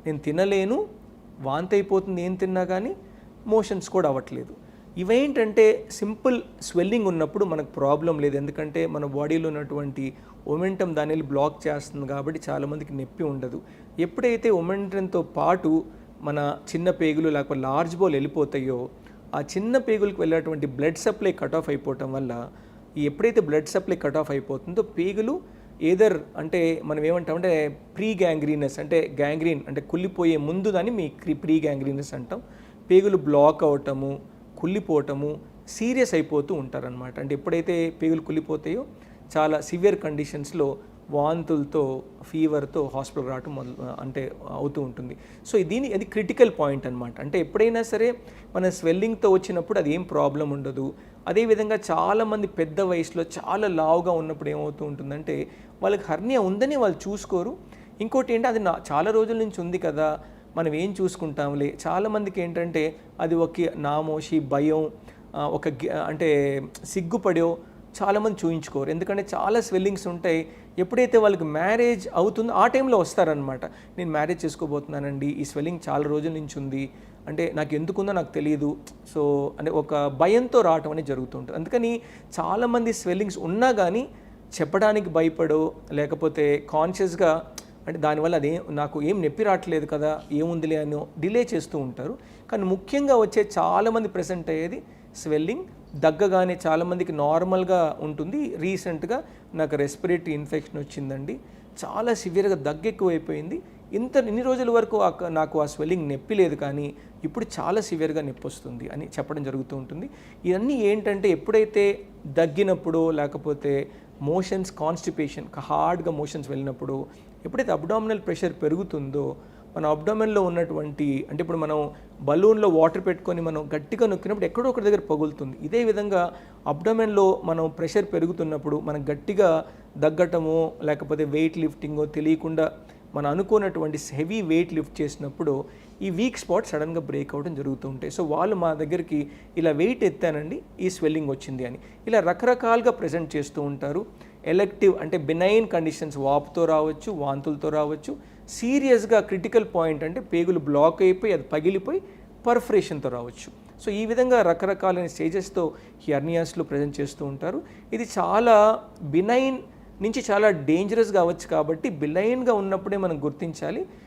నేను తినలేను, వాంతి అయిపోతుంది ఏం తిన్నా కానీ, మోషన్స్ కూడా అవ్వట్లేదు. ఇవేంటంటే సింపుల్ స్వెల్లింగ్ ఉన్నప్పుడు మనకు ప్రాబ్లం లేదు, ఎందుకంటే మన బాడీలో ఉన్నటువంటి ఒమెంటం దానిని బ్లాక్ చేస్తుంది కాబట్టి చాలామందికి నొప్పి ఉండదు. ఎప్పుడైతే ఒమెంటంతో పాటు మన చిన్న పేగులు లేకపోతే లార్జ్ బౌల్ వెళ్ళిపోతాయో, ఆ చిన్న పేగులకు వెళ్ళేటువంటి బ్లడ్ సప్లై కట్ ఆఫ్ అయిపోవటం వల్ల ఎప్పుడైతే బ్లడ్ సప్లై కట్ ఆఫ్ అయిపోతుందో పేగులు ఏదర్ అంటే మనం ఏమంటామంటే ప్రీ గ్యాంగ్రీనస్, అంటే గ్యాంగ్రీన్ అంటే కుళ్ళిపోయే ముందు దాన్ని మీ ప్రీ గ్యాంగ్రీనస్ అంటాం. పేగులు బ్లాక్ అవటము, కుళ్ళిపోవటము, సీరియస్ అయిపోతూ ఉంటారనమాట. అంటే ఎప్పుడైతే పేగులు కుళ్ళిపోతాయో చాలా సివియర్ కండిషన్స్లో వాంతులతో, ఫీవర్తో హాస్పిటల్ రావటం అంటే అవుతూ ఉంటుంది. సో అది క్రిటికల్ పాయింట్ అనమాట. అంటే ఎప్పుడైనా సరే మన స్వెల్లింగ్తో వచ్చినప్పుడు అది ఏం ప్రాబ్లం ఉండదు. అదేవిధంగా చాలామంది పెద్ద వయసులో చాలా లావుగా ఉన్నప్పుడు ఏమవుతూ ఉంటుందంటే వాళ్ళకి హెర్నియా ఉందని వాళ్ళు చూసుకోరు. ఇంకోటి ఏంటి, అది చాలా రోజుల నుంచి ఉంది కదా, మనం ఏం చూసుకుంటాంలే. చాలామందికి ఏంటంటే అది ఒక నామోషి, భయం, అంటే సిగ్గుపడో చాలామంది చూయించుకోరు, ఎందుకంటే చాలా స్వెల్లింగ్స్ ఉంటాయి. ఎప్పుడైతే వాళ్ళకి మ్యారేజ్ అవుతుందో ఆ టైంలో వస్తారనమాట. నేను మ్యారేజ్ చేసుకోబోతున్నానండి, ఈ స్వెల్లింగ్ చాలా రోజుల నుంచి ఉంది, అంటే నాకు ఎందుకుందో నాకు తెలియదు. సో అంటే ఒక భయంతో రావటం అనేది జరుగుతుంటుంది. అందుకని చాలామంది స్వెల్లింగ్స్ ఉన్నా కానీ చెప్పడానికి భయపడో, లేకపోతే కాన్షియస్గా అంటే దానివల్ల నాకు ఏం నొప్పి రావట్లేదు కదా, ఏముందిలే అని డిలే చేస్తూ ఉంటారు. కానీ ముఖ్యంగా వచ్చే చాలామంది ప్రెసెంట్ అయ్యేది స్వెల్లింగ్. దగ్గగానే చాలామందికి నార్మల్గా ఉంటుంది. రీసెంట్గా నాకు రెస్పిరేటరీ ఇన్ఫెక్షన్ వచ్చిందండి, చాలా సివియర్గా దగ్గు ఎక్కువైపోయింది, ఇన్ని రోజుల వరకు నాకు ఆ స్వెల్లింగ్ నొప్పి లేదు, కానీ ఇప్పుడు చాలా సివియర్గా నొప్పి వస్తుంది అని చెప్పడం జరుగుతూ ఉంటుంది. ఇవన్నీ ఏంటంటే ఎప్పుడైతే దగ్గినప్పుడు, లేకపోతే మోషన్స్ కాన్స్టిపేషన్, హార్డ్గా మోషన్స్ వెళ్ళినప్పుడు, ఎప్పుడైతే అబ్డామినల్ ప్రెషర్ పెరుగుతుందో మన అబ్డామిన్లో ఉన్నటువంటి, అంటే ఇప్పుడు మనం బలూన్లో వాటర్ పెట్టుకొని మనం గట్టిగా నొక్కినప్పుడు ఎక్కడో ఒకటి దగ్గర పగులుతుంది. ఇదే విధంగా అబ్డామిన్లో మనం ప్రెషర్ పెరుగుతున్నప్పుడు మనం గట్టిగా దగ్గటము, లేకపోతే వెయిట్ లిఫ్టింగో తెలియకుండా మనం అనుకున్నటువంటి హెవీ వెయిట్ లిఫ్ట్ చేసినప్పుడు ఈ వీక్ స్పాట్ సడన్గా బ్రేక్ అవ్వడం జరుగుతూ ఉంటాయి. సో వాళ్ళు మా దగ్గరికి ఇలా వెయిట్ ఎత్తానండి, ఈ స్వెల్లింగ్ వచ్చింది అని ఇలా రకరకాలుగా ప్రజెంట్ చేస్తూ ఉంటారు. ఎలెక్టివ్ అంటే బినైన్ కండిషన్స్, వాపుతో రావచ్చు, వాంతులతో రావచ్చు. సీరియస్గా క్రిటికల్ పాయింట్ అంటే పేగులు బ్లాక్ అయిపోయి అది పగిలిపోయి పర్ఫరేషన్తో రావచ్చు. సో ఈ విధంగా రకరకాలైన స్టేజెస్తో హెర్నియాస్లో ప్రజెంట్ చేస్తూ ఉంటారు. ఇది చాలా బినైన్ నుంచి చాలా డేంజరస్గా అవ్వచ్చు కాబట్టి బినైన్గా ఉన్నప్పుడే మనం గుర్తించాలి.